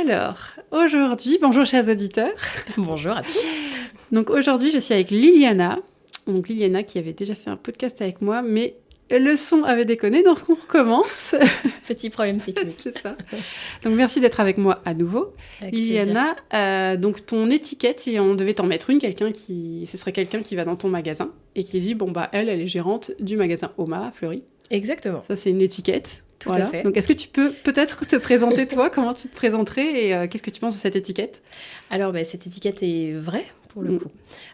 Alors, aujourd'hui, bonjour chers auditeurs. Bonjour à tous. Donc aujourd'hui, je suis avec Liliana. Donc Liliana qui avait déjà fait un podcast avec moi, mais le son avait déconné, donc on recommence. Petit problème technique. C'est ça. Donc merci d'être avec moi à nouveau. Avec Liliana, donc ton étiquette, si on devait t'en mettre une, ce serait quelqu'un qui va dans ton magasin et qui dit, elle est gérante du magasin Oma à Fleury. Exactement. Ça, c'est une étiquette. Tout à fait. Donc, est-ce que tu peux peut-être te présenter toi? Comment tu te présenterais et qu'est-ce que tu penses de cette étiquette? Alors, cette étiquette est vraie, pour le coup.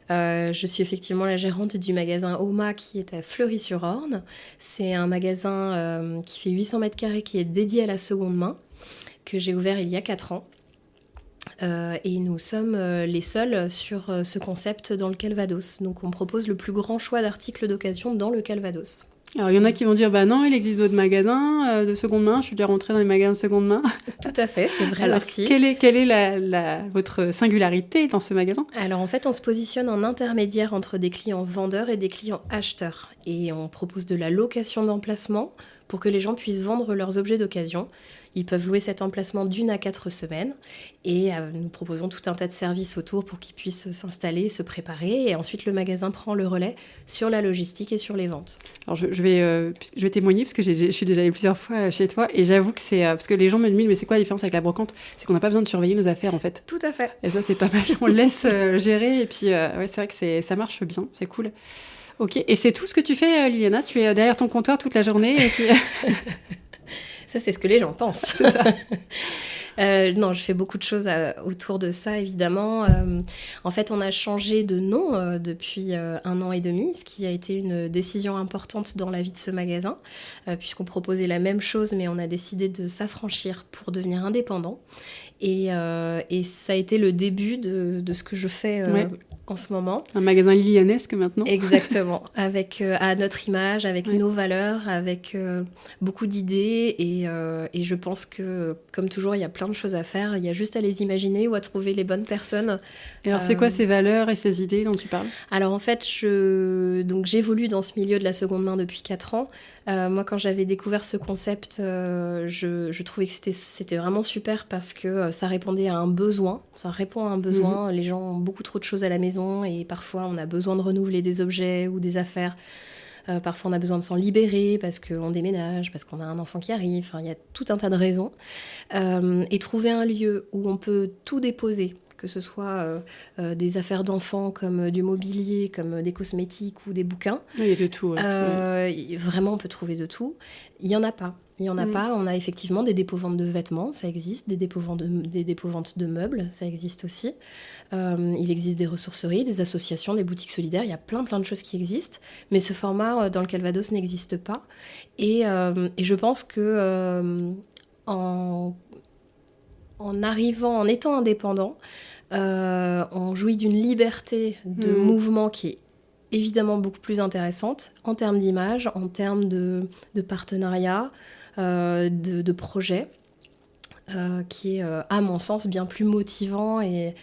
Je suis effectivement la gérante du magasin Oma qui est à Fleury-sur-Orne. C'est un magasin qui fait 800 mètres carrés, qui est dédié à la seconde main, que j'ai ouvert il y a 4 ans. Et nous sommes les seuls sur ce concept dans le Calvados. Donc, on propose le plus grand choix d'articles d'occasion dans le Calvados. Alors, il y en a qui vont dire, non, il existe d'autres magasins de seconde main. Je suis déjà rentrée dans les magasins de seconde main. Tout à fait, c'est vrai. Alors, aussi. Quelle est votre singularité dans ce magasin? Alors, en fait, on se positionne en intermédiaire entre des clients vendeurs et des clients acheteurs. Et on propose de la location d'emplacement pour que les gens puissent vendre leurs objets d'occasion. Ils peuvent louer cet emplacement d'1 à 4 semaines et nous proposons tout un tas de services autour pour qu'ils puissent s'installer, se préparer et ensuite le magasin prend le relais sur la logistique et sur les ventes. Alors je vais témoigner parce que je suis déjà allée plusieurs fois chez toi et j'avoue que c'est parce que les gens me demandent mais c'est quoi la différence avec la brocante? C'est qu'on n'a pas besoin de surveiller nos affaires en fait. Tout à fait. Et ça c'est pas mal, on le laisse gérer et puis c'est vrai que ça marche bien, c'est cool. Ok, et c'est tout ce que tu fais Liliana? Tu es derrière ton comptoir toute la journée et puis... Ça, c'est ce que les gens pensent. C'est ça. Non, je fais beaucoup de choses autour de ça, évidemment. En fait, on a changé de nom depuis 1 an et demi, ce qui a été une décision importante dans la vie de ce magasin, puisqu'on proposait la même chose, mais on a décidé de s'affranchir pour devenir indépendant. Et ça a été le début de ce que je fais en ce moment. Un magasin lilianesque maintenant. Exactement, avec à notre image, avec nos valeurs, avec beaucoup d'idées et je pense que, comme toujours, il y a plein de choses à faire. Il y a juste à les imaginer ou à trouver les bonnes personnes. Et alors, c'est quoi ces valeurs et ces idées dont tu parles? Alors, en fait, j'évolue dans ce milieu de la seconde main depuis 4 ans. Moi, quand j'avais découvert ce concept, je trouvais que c'était vraiment super parce que ça répondait à un besoin. Ça répond à un besoin. Les gens ont beaucoup trop de choses à la maison et parfois, on a besoin de renouveler des objets ou des affaires. Parfois, on a besoin de s'en libérer parce qu'on déménage, parce qu'on a un enfant qui arrive. Enfin, il y a tout un tas de raisons. Et trouver un lieu où on peut tout déposer, que ce soit des affaires d'enfants comme du mobilier, comme des cosmétiques ou des bouquins. Il y a de tout. Vraiment, on peut trouver de tout. Il n'y en a pas. Il n'y en a pas. On a effectivement des dépôts-ventes de vêtements, ça existe. Des dépôts-ventes de meubles, ça existe aussi. Il existe des ressourceries, des associations, des boutiques solidaires. Il y a plein de choses qui existent. Mais ce format dans le Calvados n'existe pas. Et je pense que en arrivant, en étant indépendant, on jouit d'une liberté de mouvement qui est évidemment beaucoup plus intéressante en termes d'image, en termes de partenariat, de projet, qui est, à mon sens, bien plus motivant et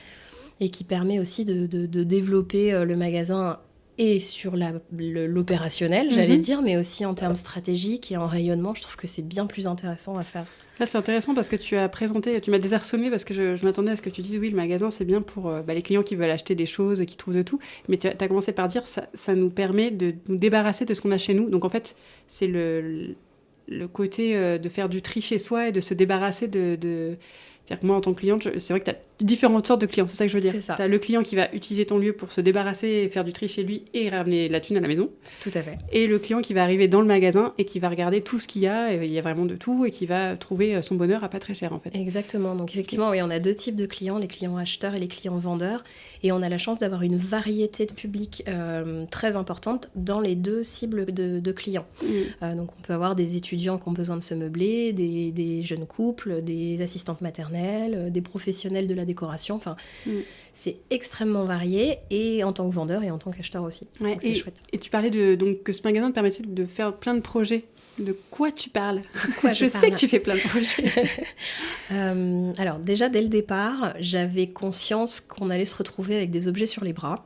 qui permet aussi de développer le magasin et sur l'opérationnel, j'allais dire, mais aussi en termes stratégiques et en rayonnement. Je trouve que c'est bien plus intéressant à faire. Là, c'est intéressant parce que tu m'as désarçonné parce que je m'attendais à ce que tu dises, oui, le magasin, c'est bien pour les clients qui veulent acheter des choses, qui trouvent de tout. Mais tu as commencé par dire, ça nous permet de nous débarrasser de ce qu'on a chez nous. Donc, en fait, c'est le côté de faire du tri chez soi et de se débarrasser de... C'est-à-dire que moi, en tant que cliente, c'est vrai que tu as différentes sortes de clients, c'est ça que je veux dire. C'est ça. Tu as le client qui va utiliser ton lieu pour se débarrasser et faire du tri chez lui et ramener la thune à la maison. Tout à fait. Et le client qui va arriver dans le magasin et qui va regarder tout ce qu'il y a, et il y a vraiment de tout, et qui va trouver son bonheur à pas très cher, en fait. Exactement. Donc effectivement, oui, on a 2 types de clients, les clients acheteurs et les clients vendeurs. Et on a la chance d'avoir une variété de public très importante dans les 2 cibles de clients. Donc on peut avoir des étudiants qui ont besoin de se meubler, des jeunes couples, des assistantes maternelles, des professionnels de la décoration. Enfin, c'est extrêmement varié, et en tant que vendeur et en tant qu'acheteur aussi. Ouais, donc c'est chouette. Et tu parlais donc que ce magasin te permettait de faire plein de projets. De quoi tu parles? Je parle. sais que tu fais plein de projets. Alors déjà, dès le départ, j'avais conscience qu'on allait se retrouver avec des objets sur les bras,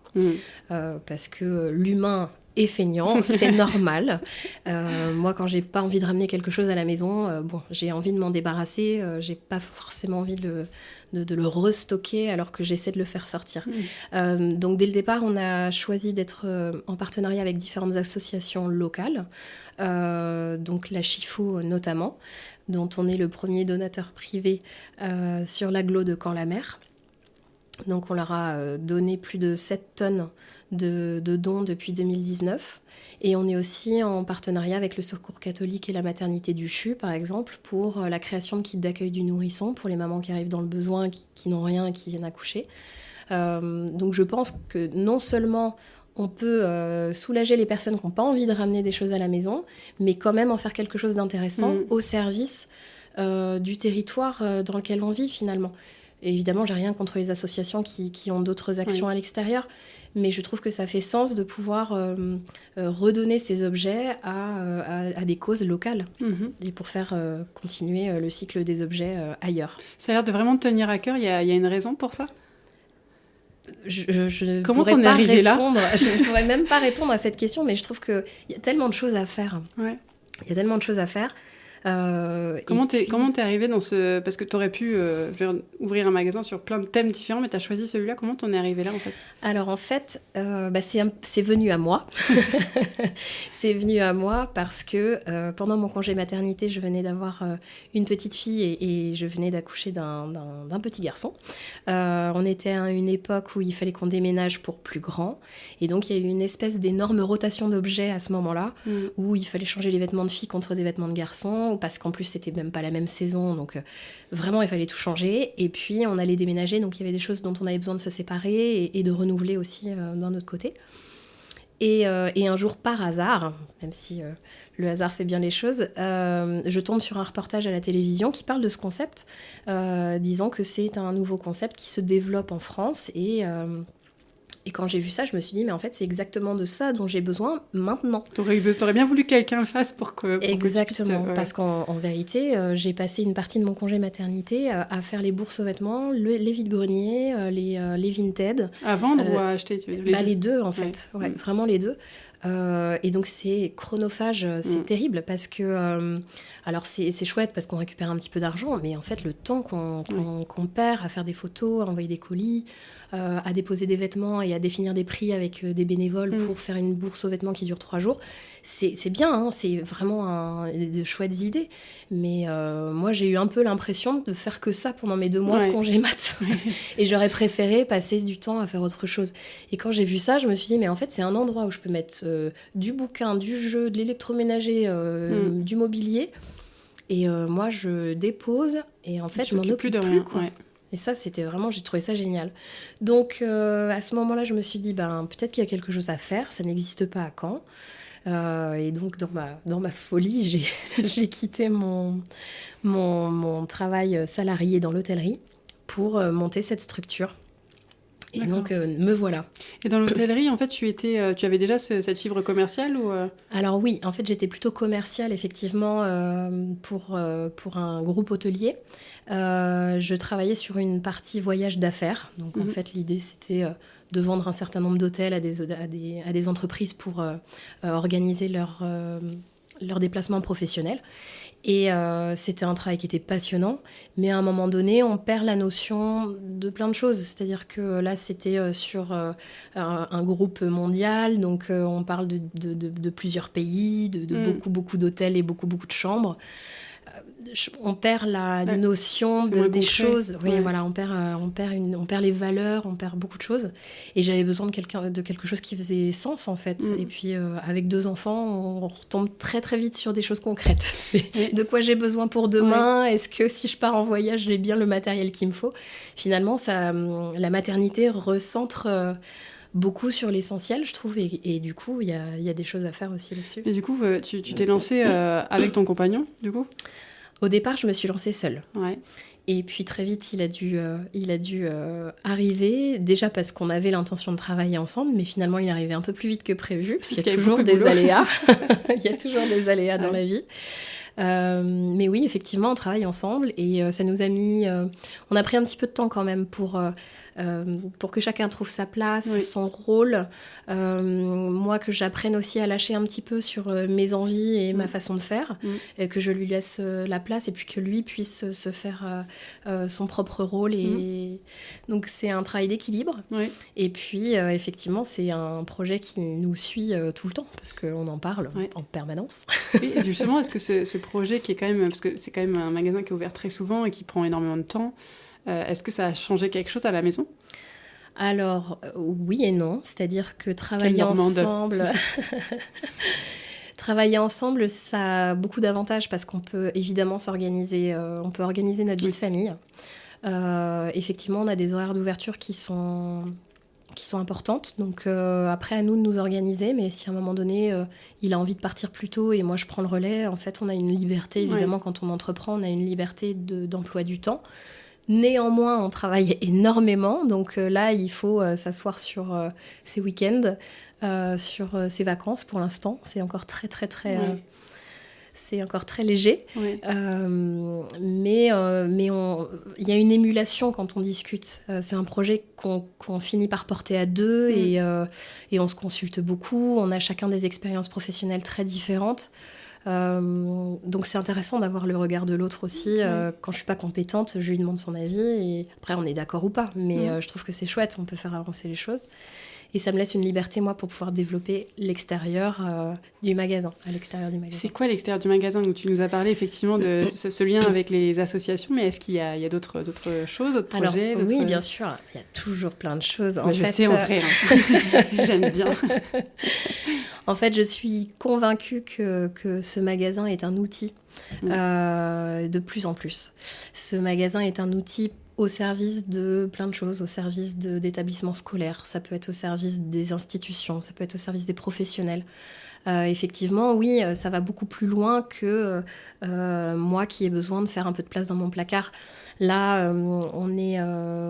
parce que l'humain et feignant, c'est normal. Moi, quand j'ai pas envie de ramener quelque chose à la maison, j'ai envie de m'en débarrasser, j'ai pas forcément envie de le restocker alors que j'essaie de le faire sortir. Donc dès le départ, on a choisi d'être en partenariat avec différentes associations locales, donc la Chifo notamment, dont on est le premier donateur privé sur l'agglo de Caen-la-Mer. Donc on leur a donné plus de 7 tonnes de dons depuis 2019. Et on est aussi en partenariat avec le Secours catholique et la maternité du CHU, par exemple, pour la création de kits d'accueil du nourrisson pour les mamans qui arrivent dans le besoin, qui n'ont rien et qui viennent accoucher. Donc je pense que non seulement on peut soulager les personnes qui n'ont pas envie de ramener des choses à la maison, mais quand même en faire quelque chose d'intéressant au service du territoire dans lequel on vit finalement. Et évidemment, j'ai rien contre les associations qui ont d'autres actions à l'extérieur, mais je trouve que ça fait sens de pouvoir redonner ces objets à des causes locales et pour faire continuer le cycle des objets ailleurs. Ça a l'air de vraiment te tenir à cœur. Il y a une raison pour ça ? Comment t'en es arrivé là ? Je ne pourrais même pas répondre à cette question, mais je trouve qu'il y a tellement de choses à faire. Ouais. Il y a tellement de choses à faire. Comment t'es arrivée dans ce... Parce que t'aurais pu ouvrir un magasin sur plein de thèmes différents, mais t'as choisi celui-là. Comment t'en es arrivée là, en fait ? Alors, en fait, c'est venu à moi. C'est venu à moi parce que pendant mon congé maternité, je venais d'avoir une petite fille et je venais d'accoucher d'un petit garçon. On était à une époque où il fallait qu'on déménage pour plus grand. Et donc, il y a eu une espèce d'énorme rotation d'objets à ce moment-là, où il fallait changer les vêtements de fille contre des vêtements de garçon, parce qu'en plus c'était même pas la même saison, donc vraiment il fallait tout changer. Et puis on allait déménager, donc il y avait des choses dont on avait besoin de se séparer et de renouveler aussi d'un autre côté. Et un jour, par hasard, même si le hasard fait bien les choses, je tombe sur un reportage à la télévision qui parle de ce concept, disant que c'est un nouveau concept qui se développe en France. Et quand j'ai vu ça, je me suis dit, mais en fait, c'est exactement de ça dont j'ai besoin maintenant. T'aurais bien voulu que quelqu'un le fasse pour que Exactement, parce qu'en vérité, j'ai passé une partie de mon congé maternité à faire les bourses aux vêtements, les vides-greniers, les Vinted. À vendre ou à acheter les deux, en fait. Ouais, vraiment les deux. Et donc c'est chronophage, c'est terrible parce que alors c'est chouette parce qu'on récupère un petit peu d'argent, mais en fait le temps qu'on perd à faire des photos, à envoyer des colis, à déposer des vêtements et à définir des prix avec des bénévoles pour faire une bourse aux vêtements qui dure 3 jours, c'est bien, hein, c'est vraiment de chouettes idées, mais moi j'ai eu un peu l'impression de faire que ça pendant mes 2 mois de congé mat et j'aurais préféré passer du temps à faire autre chose. Et quand j'ai vu ça, je me suis dit mais en fait c'est un endroit où je peux mettre du bouquin, du jeu, de l'électroménager, du mobilier, et moi je dépose et en fait je m'en occupe plus quoi. Et ça, c'était vraiment, j'ai trouvé ça génial. Donc, à ce moment-là, je me suis dit, peut-être qu'il y a quelque chose à faire, ça n'existe pas à Caen. Et donc, dans ma folie, j'ai quitté mon travail salarié dans l'hôtellerie pour monter cette structure. Et D'accord. Donc, me voilà. Et dans l'hôtellerie, en fait, tu avais déjà cette fibre commerciale ou Alors oui, en fait, j'étais plutôt commerciale, effectivement, pour un groupe hôtelier. Je travaillais sur une partie voyage d'affaires. Donc, en fait, l'idée, c'était de vendre un certain nombre d'hôtels à des entreprises pour organiser leur déplacement professionnel. Et c'était un travail qui était passionnant, mais à un moment donné, on perd la notion de plein de choses. C'est-à-dire que là, c'était sur un groupe mondial, donc on parle de plusieurs pays, de beaucoup d'hôtels et beaucoup de chambres. On perd la notion des choses. Oui, voilà, on perd les valeurs, on perd beaucoup de choses. Et j'avais besoin de quelque chose qui faisait sens, en fait. Et puis, avec 2 enfants, on retombe très, très vite sur des choses concrètes. De quoi j'ai besoin pour demain ? Est-ce que si je pars en voyage, j'ai bien le matériel qu'il me faut ? Finalement, la maternité recentre beaucoup sur l'essentiel, je trouve, et du coup, il y a des choses à faire aussi là-dessus. Et du coup, tu t'es lancée avec ton compagnon, du coup ? Au départ, je me suis lancée seule. Ouais. Et puis très vite, il a dû arriver, déjà parce qu'on avait l'intention de travailler ensemble, mais finalement, il arrivait un peu plus vite que prévu, parce qu'il y a toujours des aléas. Il y a toujours des aléas dans la vie. Mais oui, effectivement, on travaille ensemble et ça nous a mis... on a pris un petit peu de temps quand même pour que chacun trouve sa place, son rôle. Moi, que j'apprenne aussi à lâcher un petit peu sur mes envies et ma façon de faire, et que je lui laisse la place et puis que lui puisse se faire son propre rôle. Et donc, c'est un travail d'équilibre. Et puis, effectivement, c'est un projet qui nous suit tout le temps parce qu'on en parle en permanence. Et justement, est-ce que ce projet qui est quand même... Parce que c'est quand même un magasin qui est ouvert très souvent et qui prend énormément de temps. Est-ce que ça a changé quelque chose à la maison ? Alors, oui et non. C'est-à-dire que travailler ensemble... Travailler ensemble, ça a beaucoup d'avantages parce qu'on peut évidemment s'organiser. On peut organiser notre vie de famille. Effectivement, on a des horaires d'ouverture qui sont importantes. Donc, après, à nous de nous organiser. Mais si à un moment donné, il a envie de partir plus tôt et moi, je prends le relais, en fait, on a une liberté. Évidemment, quand on entreprend, on a une liberté d'emploi du temps. Néanmoins, on travaille énormément. Donc là, il faut s'asseoir sur ses week-ends, sur ses vacances pour l'instant. C'est encore très, très, très... c'est encore très léger. Mais il y a une émulation quand on discute. C'est un projet qu'on finit par porter à deux et on se consulte beaucoup. On a chacun des expériences professionnelles très différentes. Donc c'est intéressant d'avoir le regard de l'autre aussi. Quand je suis pas compétente, je lui demande son avis et après on est d'accord ou pas, mais je trouve que c'est chouette, on peut faire avancer les choses et ça me laisse une liberté moi pour pouvoir développer l'extérieur du magasin, à l'extérieur du magasin. C'est quoi l'extérieur du magasin? Donc tu nous as parlé effectivement de ce lien avec les associations, mais est-ce qu'il y a d'autres choses, d'autres projets? Oui, bien sûr, il y a toujours plein de choses. Je sais en vrai, j'aime bien. En fait, je suis convaincue que ce magasin est un outil de plus en plus. Ce magasin est un outil au service de plein de choses, au service d'établissements scolaires, ça peut être au service des institutions, ça peut être au service des professionnels. Effectivement, oui, ça va beaucoup plus loin que moi qui ai besoin de faire un peu de place dans mon placard. Là, on est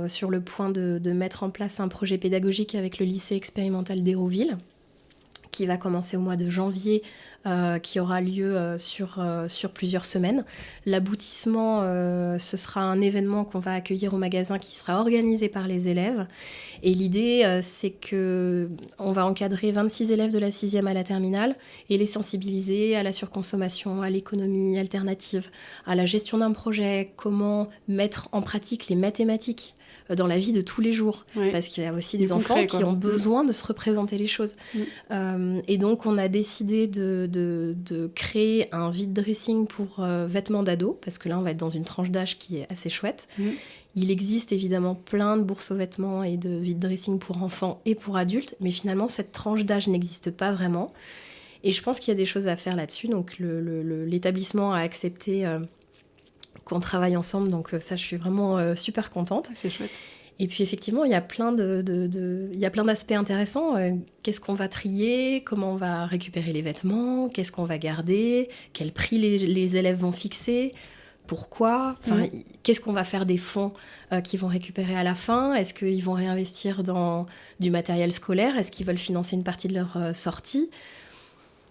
sur le point de mettre en place un projet pédagogique avec le lycée expérimental d'Hérouville, qui va commencer au mois de janvier, qui aura lieu sur plusieurs semaines. L'aboutissement, ce sera un événement qu'on va accueillir au magasin qui sera organisé par les élèves. Et l'idée, c'est qu'on va encadrer 26 élèves de la 6e à la terminale et les sensibiliser à la surconsommation, à l'économie alternative, à la gestion d'un projet, comment mettre en pratique les mathématiques dans la vie de tous les jours, parce qu'il y a aussi des enfants qui ont besoin de se représenter les choses. Et donc, on a décidé de créer un vide dressing pour vêtements d'ados, parce que là, on va être dans une tranche d'âge qui est assez chouette. Il existe évidemment plein de bourses aux vêtements et de vide dressing pour enfants et pour adultes, mais finalement, cette tranche d'âge n'existe pas vraiment. Et je pense qu'il y a des choses à faire là-dessus. Donc, l'établissement a accepté... qu'on travaille ensemble, donc ça, je suis vraiment super contente. C'est chouette. Et puis, effectivement, il y a plein il y a plein d'aspects intéressants. Qu'est-ce qu'on va trier? Comment on va récupérer les vêtements? Qu'est-ce qu'on va garder? Quel prix les élèves vont fixer? Pourquoi? Qu'est-ce qu'on va faire des fonds qu'ils vont récupérer à la fin? Est-ce qu'ils vont réinvestir dans du matériel scolaire? Est-ce qu'ils veulent financer une partie de leur sortie?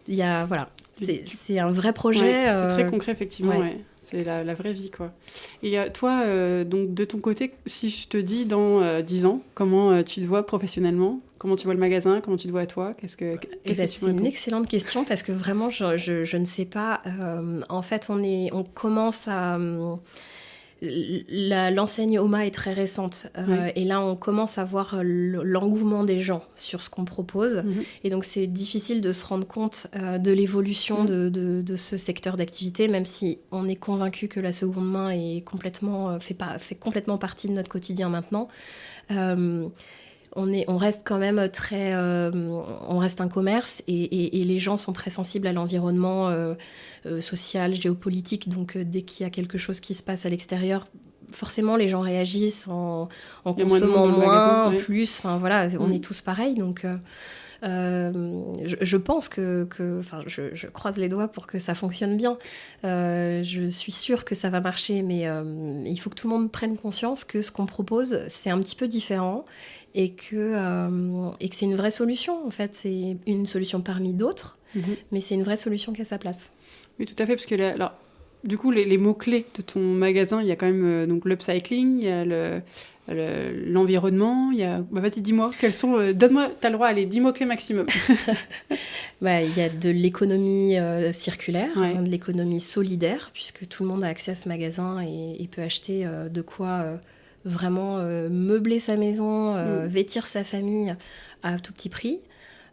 Voilà, c'est un vrai projet. C'est très concret, effectivement, C'est la vraie vie, quoi. Et toi, donc, de ton côté, si je te dis dans 10 ans, comment tu te vois professionnellement? Comment tu vois le magasin? Comment tu te vois à toi? C'est une excellente question parce que vraiment, je ne sais pas. En fait, on commence à... L'enseigne OMA est très récente et là on commence à voir l'engouement des gens sur ce qu'on propose et donc c'est difficile de se rendre compte de l'évolution de ce secteur d'activité, même si on est convaincu que la seconde main est fait complètement partie de notre quotidien maintenant. On reste quand même on reste un commerce et les gens sont très sensibles à l'environnement social, géopolitique. Donc dès qu'il y a quelque chose qui se passe à l'extérieur, forcément les gens réagissent en consommant moins, plus. Enfin voilà, on est tous pareils. Donc Je pense je croise les doigts pour que ça fonctionne bien. Je suis sûre que ça va marcher, mais il faut que tout le monde prenne conscience que ce qu'on propose, c'est un petit peu différent et que c'est une vraie solution. En fait, c'est une solution parmi d'autres, mais c'est une vraie solution qui a sa place. Oui, tout à fait, parce que alors, du coup, les mots-clés de ton magasin, il y a quand même donc l'upcycling, il y a l'environnement, il y a... vas-y, dis-moi, quels sont... Donne-moi, t'as le droit, allez, 10 mots-clés maximum. Il y a de l'économie circulaire, de l'économie solidaire, puisque tout le monde a accès à ce magasin et peut acheter de quoi vraiment meubler sa maison, vêtir sa famille à tout petit prix.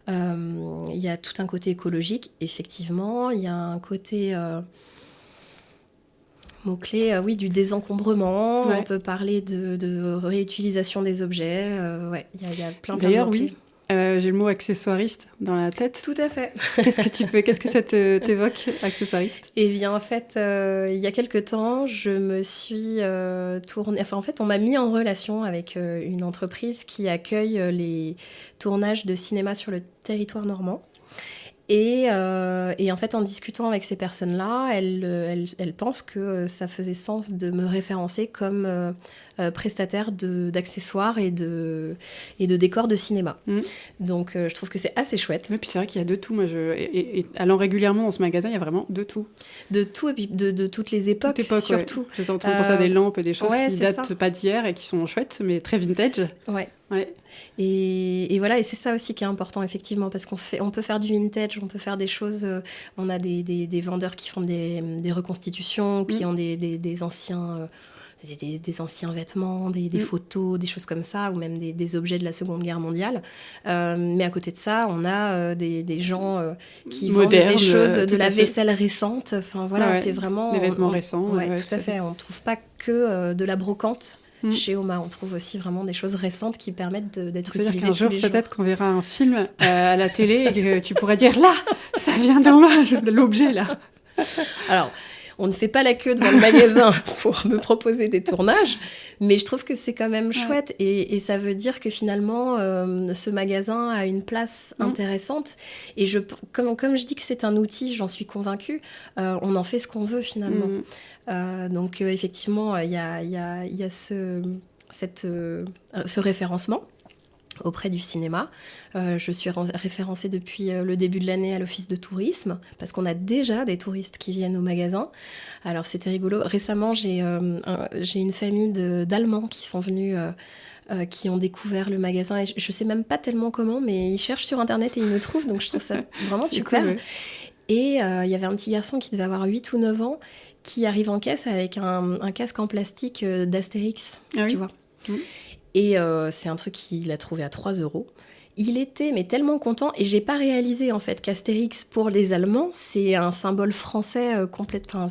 Il y a tout un côté écologique, effectivement. Il y a un côté... mot-clé, du désencombrement. On peut parler de réutilisation des objets. Il y a plein de mots-clés. D'ailleurs, oui, j'ai le mot accessoiriste dans la tête. Tout à fait. Qu'est-ce que ça t'évoque, accessoiriste ? Eh bien, en fait, il y a quelque temps, je me suis tournée... Enfin, en fait, on m'a mis en relation avec une entreprise qui accueille les tournages de cinéma sur le territoire normand. Et en fait, en discutant avec ces personnes-là, elles pensent que ça faisait sens de me référencer comme prestataire d'accessoires et de décors de cinéma. Donc, je trouve que c'est assez chouette. Et puis c'est vrai qu'il y a de tout. Moi, et allant régulièrement dans ce magasin, il y a vraiment de tout. De tout, et puis de toutes les époques, surtout. Ouais. J'étais en train de penser à des lampes, des choses qui datent pas d'hier et qui sont chouettes, mais très vintage. Ouais. Et voilà, et c'est ça aussi qui est important, effectivement, parce on peut faire du vintage, on peut faire des choses... on a des vendeurs qui font des reconstitutions, qui ont des anciens... Des anciens vêtements, des photos, des choses comme ça, ou même des objets de la Seconde Guerre mondiale. Mais à côté de ça, on a des gens qui modernes, vendent des choses, de la vaisselle récente. Enfin voilà, c'est vraiment... Des vêtements récents. Tout à fait. On ne trouve pas que de la brocante. Chez Oma, on trouve aussi vraiment des choses récentes qui permettent d'être utilisées tous les jours. C'est-à-dire qu'un jour, peut-être qu'on verra un film à la télé et que tu pourras dire « Là, ça vient d'Oma, l'objet, là !» Alors, on ne fait pas la queue devant le magasin pour me proposer des tournages, mais je trouve que c'est quand même chouette et ça veut dire que finalement, ce magasin a une place intéressante. Et comme je dis que c'est un outil, j'en suis convaincue, on en fait ce qu'on veut finalement. Donc effectivement, il y a ce référencement auprès du cinéma. Je suis référencée depuis le début de l'année à l'office de tourisme, parce qu'on a déjà des touristes qui viennent au magasin. Alors c'était rigolo. Récemment, j'ai une famille d'Allemands qui sont venus... qui ont découvert le magasin. Et je sais même pas tellement comment, mais ils cherchent sur Internet et ils me trouvent, donc je trouve ça vraiment super. Cool, ouais. Et il y avait un petit garçon qui devait avoir 8 ou 9 ans qui arrive en caisse avec un casque en plastique d'Astérix, tu vois. Et c'est un truc qu'il a trouvé à 3 €. Il était tellement content, et j'ai pas réalisé en fait qu'Astérix pour les Allemands c'est un symbole français complet. Enfin,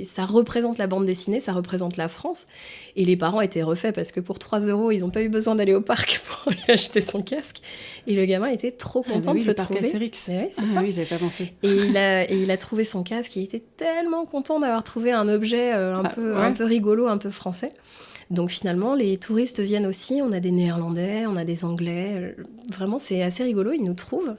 ça représente la bande dessinée, ça représente la France. Et les parents étaient refaits parce que pour 3 €, ils ont pas eu besoin d'aller au parc pour lui acheter son casque. Et le gamin était trop content de se trouver. Astérix. Ouais, c'est ça. Oui, j'avais pas pensé. Et il a trouvé son casque. Il était tellement content d'avoir trouvé un objet un peu rigolo, un peu français. Donc finalement, les touristes viennent aussi. On a des Néerlandais, on a des Anglais. Vraiment, c'est assez rigolo, ils nous trouvent.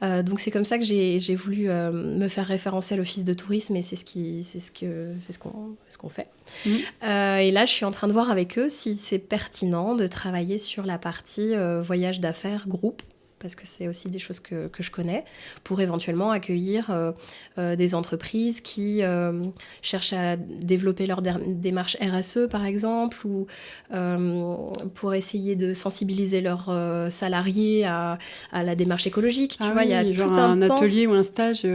Donc c'est comme ça que j'ai voulu me faire référencer à l'office de tourisme, et c'est ce qu'on fait. Et là, je suis en train de voir avec eux si c'est pertinent de travailler sur la partie voyage d'affaires groupe, parce que c'est aussi des choses que je connais, pour éventuellement accueillir des entreprises qui cherchent à développer leur démarche RSE, par exemple, ou pour essayer de sensibiliser leurs salariés à la démarche écologique. Tu vois, il y a genre tout un atelier ou un stage.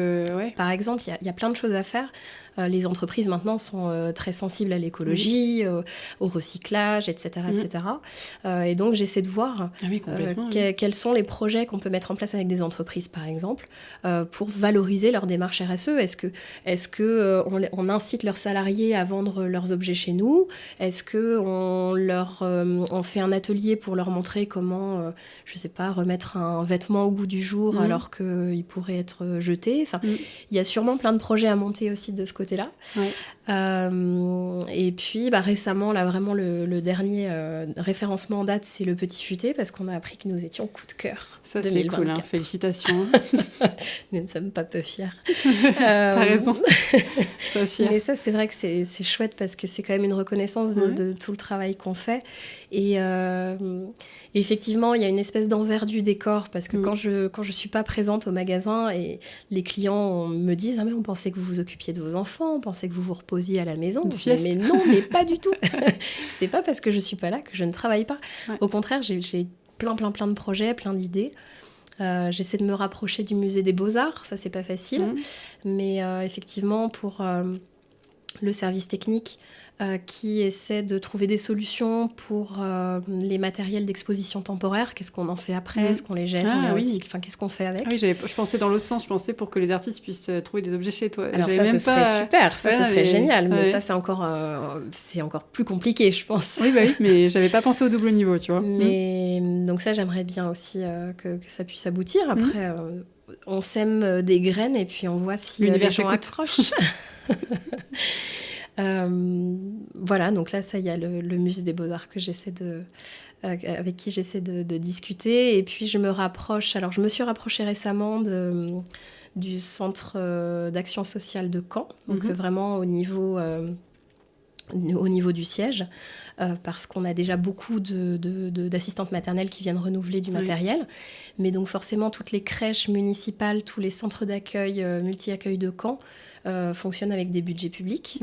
Par exemple, il y a plein de choses à faire. Les entreprises maintenant sont très sensibles à l'écologie, au recyclage, etc. etc. Et donc j'essaie de voir quels sont les projets qu'on peut mettre en place avec des entreprises, par exemple, pour valoriser leur démarche RSE. Est-ce que on incite leurs salariés à vendre leurs objets chez nous ? Est-ce qu'on on fait un atelier pour leur montrer comment, je sais pas, remettre un vêtement au goût du jour alors qu'il pourrait être jeté ? Enfin, il y a sûrement plein de projets à monter aussi de ce côté-là. côté-là. Ouais. Et puis récément, là vraiment le dernier référencement en date, c'est le Petit Futé, parce qu'on a appris que nous étions coup de cœur. Ça 2024. c'est cool, hein. Félicitations. Nous ne sommes pas peu fiers. T'as raison. Sois fière. Mais ça, c'est vrai que c'est chouette, parce que c'est quand même une reconnaissance de tout le travail qu'on fait. Et effectivement, il y a une espèce d'envers du décor, parce que quand je suis pas présente au magasin et les clients me disent « Ah mais on pensait que vous vous occupiez de vos enfants, on pensait que vous vous reposiez à la maison. » Mais non, mais pas du tout. C'est pas parce que je suis pas là que je ne travaille pas. Ouais. Au contraire, j'ai plein de projets, plein d'idées. J'essaie de me rapprocher du musée des Beaux-Arts, ça c'est pas facile. Mais effectivement, pour le service technique, qui essaie de trouver des solutions pour les matériels d'exposition temporaire. Qu'est-ce qu'on en fait après? Est-ce qu'on les jette? On les recycle? Enfin, qu'est-ce qu'on fait avec? Oui, je pensais dans l'autre sens. Je pensais pour que les artistes puissent trouver des objets chez toi. Alors ça, ce serait super. Ça, ce serait génial. Mais ça, c'est encore plus compliqué, je pense. Oui, mais j'avais pas pensé au double niveau, tu vois. Mais donc ça, j'aimerais bien aussi que ça puisse aboutir. Après, on sème des graines et puis on voit si les gens accrochent. Voilà, donc là, ça, il y a le musée des Beaux-Arts que j'essaie avec qui j'essaie de discuter. Et puis, je me suis rapprochée récemment du centre d'action sociale de Caen, donc vraiment au niveau du siège, parce qu'on a déjà beaucoup d'assistantes maternelles qui viennent renouveler du matériel. Mais donc forcément, toutes les crèches municipales, tous les centres d'accueil, multi-accueil de Caen, fonctionnent avec des budgets publics.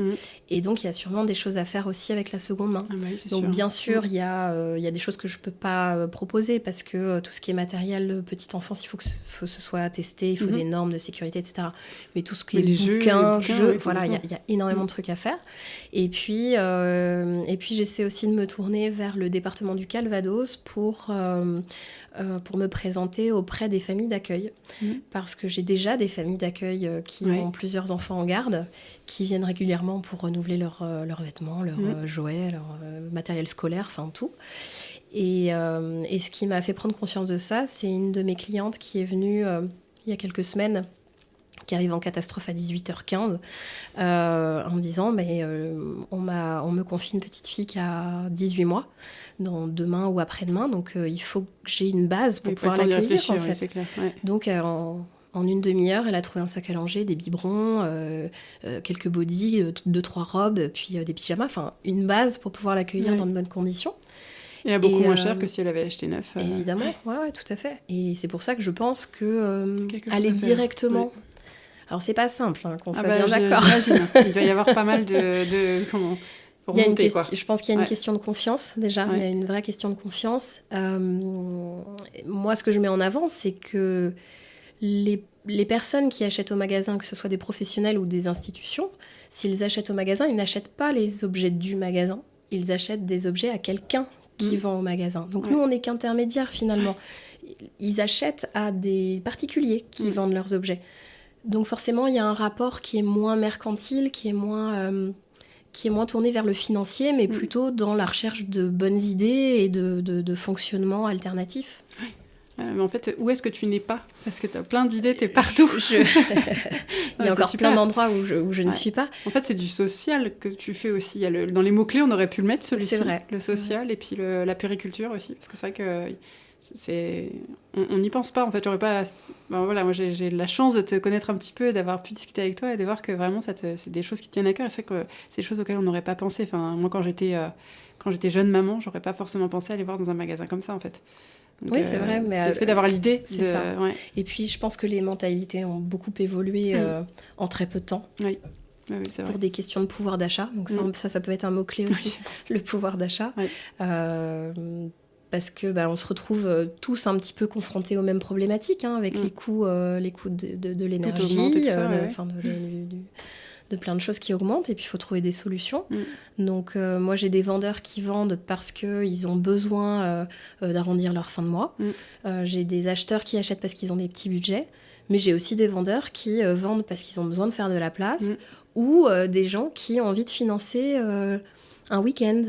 Et donc, il y a sûrement des choses à faire aussi avec la seconde main. Donc, bien sûr, il y a des choses que je ne peux pas proposer, parce que tout ce qui est matériel petite enfance, il faut que ce soit testé, il faut des normes de sécurité, etc. Mais tout ce qui est bouquins, jeux, voilà, il y a énormément de trucs à faire. Et puis j'essaie aussi de me tourner vers le département du Calvados pour me présenter auprès des familles d'accueil. Parce que j'ai déjà des familles d'accueil qui ont plusieurs enfants en garde, qui viennent régulièrement pour renouveler leurs vêtements, leurs jouets, leur matériel scolaire, enfin tout. Et ce qui m'a fait prendre conscience de ça, c'est une de mes clientes qui est venue il y a quelques semaines, qui arrive en catastrophe à 18h15, en me disant on me confie une petite fille qui a 18 mois, demain ou après-demain, donc il faut que j'ai une base pour pouvoir l'accueillir, en fait. C'est clair, ouais. Donc en une demi-heure, elle a trouvé un sac à langer, des biberons, quelques bodys, 2-3 robes, puis des pyjamas, enfin une base pour pouvoir l'accueillir dans de bonnes conditions. Et à beaucoup moins cher que si elle avait acheté neuf. Évidemment, ouais, tout à fait. Et c'est pour ça que je pense que aller directement... Ouais. Alors, c'est pas simple, qu'on soit bien d'accord. J'imagine. Il doit y avoir pas mal de comment pour monter, quoi. Je pense qu'il y a une question de confiance, déjà. Il y a une vraie question de confiance. Moi, ce que je mets en avant, c'est que les personnes qui achètent au magasin, que ce soit des professionnels ou des institutions, s'ils achètent au magasin, ils n'achètent pas les objets du magasin. Ils achètent des objets à quelqu'un qui vend au magasin. Donc, nous, on n'est qu'intermédiaires, finalement. Ils achètent à des particuliers qui vendent leurs objets. Donc forcément, il y a un rapport qui est moins mercantile, qui est moins tourné vers le financier, mais plutôt dans la recherche de bonnes idées et de fonctionnement alternatif. Mais en fait, où est-ce que tu n'es pas? Parce que tu as plein d'idées, tu es partout. Il y a encore plein d'endroits où je ne suis pas. En fait, c'est du social que tu fais aussi. Dans les mots-clés, on aurait pu le mettre, celui-ci. C'est vrai. Le social et puis la périculture aussi. Parce que c'est vrai que... on n'y pense pas, en fait. J'aurais pas... voilà, moi j'ai la chance de te connaître un petit peu et d'avoir pu discuter avec toi et de voir que vraiment c'est des choses qui te tiennent à cœur, et c'est que c'est des choses auxquelles on n'aurait pas pensé. Enfin, moi quand j'étais jeune maman, j'aurais pas forcément pensé à aller voir dans un magasin comme ça, en fait. Donc, oui, c'est vrai, mais c'est le fait d'avoir l'idée. C'est ça. Ouais. Et puis je pense que les mentalités ont beaucoup évolué en très peu de temps. Oui, c'est vrai. Pour des questions de pouvoir d'achat. Donc ça peut être un mot-clet aussi, le pouvoir d'achat. Oui. Parce que on se retrouve tous un petit peu confrontés aux mêmes problématiques, avec les coûts de l'énergie, de plein de choses qui augmentent, et puis il faut trouver des solutions. Donc moi j'ai des vendeurs qui vendent parce qu'ils ont besoin d'arrondir leur fin de mois. J'ai des acheteurs qui achètent parce qu'ils ont des petits budgets, mais j'ai aussi des vendeurs qui vendent parce qu'ils ont besoin de faire de la place, ou des gens qui ont envie de financer... un week-end,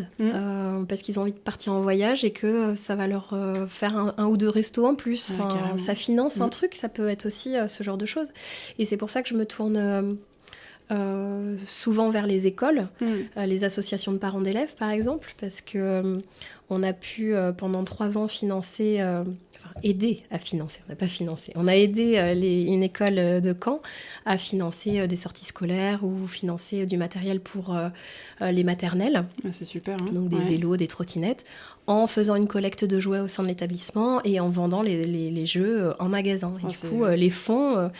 parce qu'ils ont envie de partir en voyage et que ça va leur faire un ou deux restos en plus. Ça finance un truc, ça peut être aussi ce genre de choses. Et c'est pour ça que je me tourne souvent vers les écoles, les associations de parents d'élèves par exemple, parce que on a pu pendant 3 ans financer, aider à financer, on n'a pas financé, on a aidé une école de Caen à financer des sorties scolaires ou financer du matériel pour les maternelles. Ah, c'est super. Hein. Donc des vélos, des trottinettes, en faisant une collecte de jouets au sein de l'établissement et en vendant les jeux en magasin. Et du coup, les fonds,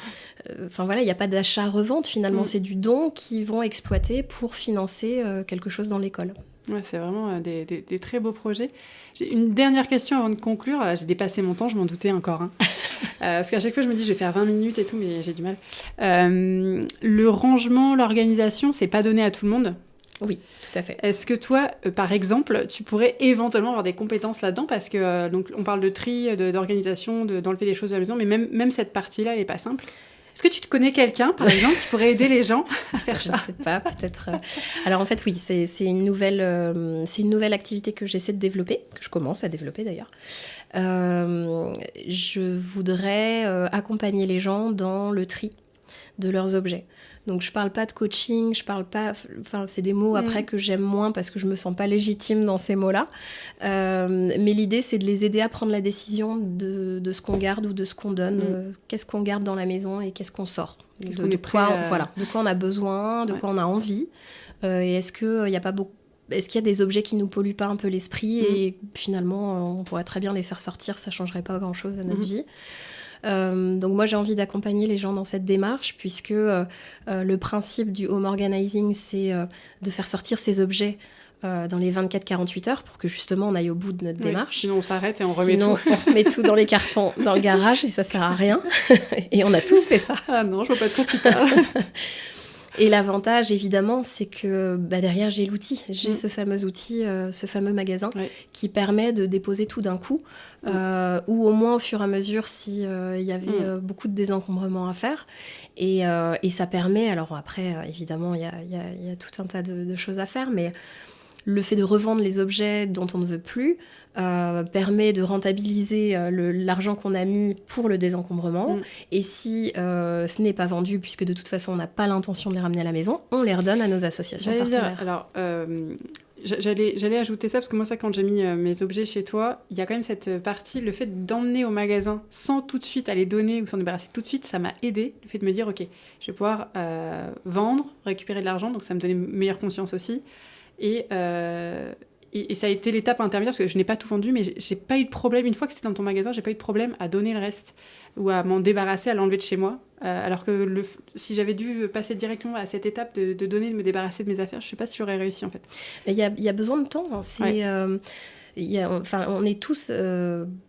il n'y a pas d'achat-revente finalement, c'est du don qu'ils vont exploiter pour financer quelque chose dans l'école. Ouais, c'est vraiment des très beaux projets. J'ai une dernière question avant de conclure. Là, j'ai dépassé mon temps, je m'en doutais encore. Hein. Parce qu'à chaque fois, je me dis, je vais faire 20 minutes et tout, mais j'ai du mal. Le rangement, l'organisation, c'est pas donné à tout le monde. Oui, tout à fait. Est-ce que toi, par exemple, tu pourrais éventuellement avoir des compétences là-dedans? Parce que donc, on parle de tri, d'organisation, d'enlever des choses à la maison, mais même cette partie-là, elle n'est pas simple. Est-ce que tu te connais quelqu'un, par exemple, qui pourrait aider les gens à faire ça? Je ne sais pas, peut-être. Alors en fait, oui, c'est une nouvelle activité que j'essaie de développer, que je commence à développer d'ailleurs. Je voudrais accompagner les gens dans le tri de leurs objets. Donc je parle pas de coaching, c'est des mots après que j'aime moins parce que je me sens pas légitime dans ces mots-là. Mais l'idée c'est de les aider à prendre la décision de ce qu'on garde ou de ce qu'on donne, qu'est-ce qu'on garde dans la maison et qu'est-ce qu'on sort. De quoi on a besoin, de quoi on a envie. Et est-ce qu'il y a des objets qui nous polluent pas un peu l'esprit et finalement on pourrait très bien les faire sortir, ça changerait pas grand-chose à notre vie. Donc moi j'ai envie d'accompagner les gens dans cette démarche puisque le principe du home organizing c'est de faire sortir ces objets dans les 24-48 heures pour que justement on aille au bout de notre démarche. Sinon on s'arrête et on remet tout. Sinon on remet tout dans les cartons dans le garage et ça sert à rien. Et on a tous fait ça. Ah non, je vois pas de quoi tu parles. Et l'avantage, évidemment, c'est que derrière, j'ai l'outil. J'ai ce fameux outil, ce fameux magasin qui permet de déposer tout d'un coup, ou au moins au fur et à mesure s'il y avait beaucoup de désencombrement à faire. Et ça permet, alors après, évidemment, il y a tout un tas de choses à faire, mais le fait de revendre les objets dont on ne veut plus permet de rentabiliser l'argent qu'on a mis pour le désencombrement. Et si ce n'est pas vendu, puisque de toute façon on n'a pas l'intention de les ramener à la maison, on les redonne à nos associations partenaires. J'allais ajouter ça, parce que moi, quand j'ai mis mes objets chez toi, il y a quand même cette partie, le fait d'emmener au magasin sans tout de suite aller donner ou s'en débarrasser tout de suite, ça m'a aidé. Le fait de me dire, ok, je vais pouvoir vendre, récupérer de l'argent, donc ça me donnait une meilleure conscience aussi. Et ça a été l'étape intermédiaire, parce que je n'ai pas tout vendu, mais j'ai pas eu de problème. Une fois que c'était dans ton magasin, j'ai pas eu de problème à donner le reste ou à m'en débarrasser, à l'enlever de chez moi. Alors que si j'avais dû passer directement à cette étape de donner, de me débarrasser de mes affaires, je sais pas si j'aurais réussi en fait. Il y a besoin de temps. Hein. On est tous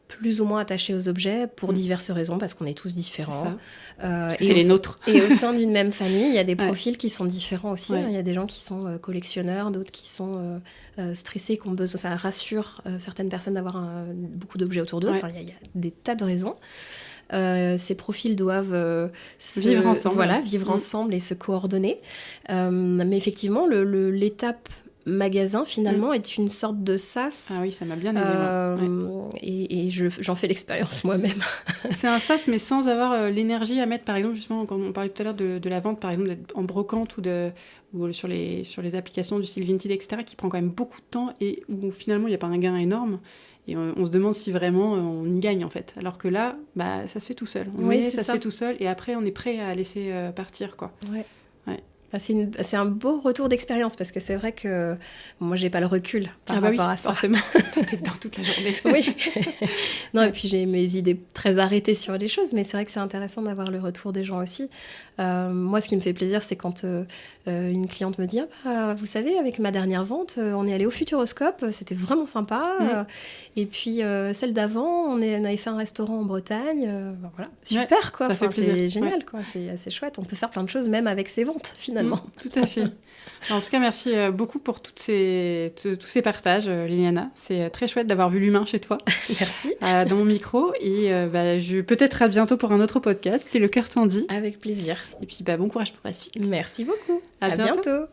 plus ou moins attachés aux objets pour diverses raisons, parce qu'on est tous différents. C'est les nôtres. Et au sein d'une même famille, il y a des profils qui sont différents aussi. Il y a des gens qui sont collectionneurs, d'autres qui sont stressés, qui ont besoin, ça rassure certaines personnes d'avoir beaucoup d'objets autour d'eux. Il y a des tas de raisons. Ces profils doivent vivre ensemble. Vivre ensemble et se coordonner. Mais effectivement, l'étape magasin finalement est une sorte de sas. Ah oui, ça m'a bien aidé. Et j'en fais l'expérience moi-même. C'est un sas, mais sans avoir l'énergie à mettre, par exemple, justement, quand on parlait tout à l'heure de la vente, par exemple, d'être en brocante ou sur les applications du style Vinted, etc., qui prend quand même beaucoup de temps et où finalement il n'y a pas un gain énorme. Et on se demande si vraiment on y gagne en fait. Alors que là, ça se fait tout seul. Ça se fait tout seul et après on est prêt à laisser partir quoi. Ouais. C'est un beau retour d'expérience parce que c'est vrai que moi j'ai pas le recul par rapport à ça. Forcément. Toi t'es dedans toute la journée. Oui. Non, et puis j'ai mes idées très arrêtées sur les choses, mais c'est vrai que c'est intéressant d'avoir le retour des gens aussi. Moi, ce qui me fait plaisir, c'est quand une cliente me dit vous savez, avec ma dernière vente, on est allé au Futuroscope, c'était vraiment sympa. Et puis celle d'avant, on avait fait un restaurant en Bretagne. Voilà. Super, quoi. Ça fait plaisir. C'est génial, quoi. C'est assez chouette. On peut faire plein de choses, même avec ses ventes, finalement. Tout à fait. Alors, en tout cas, merci beaucoup pour tous ces partages, Liliana. C'est très chouette d'avoir vu l'humain chez toi. Merci. Dans mon micro. Et peut-être à bientôt pour un autre podcast, si le cœur t'en dit. Avec plaisir. Et puis, bon courage pour la suite. Merci beaucoup. À bientôt.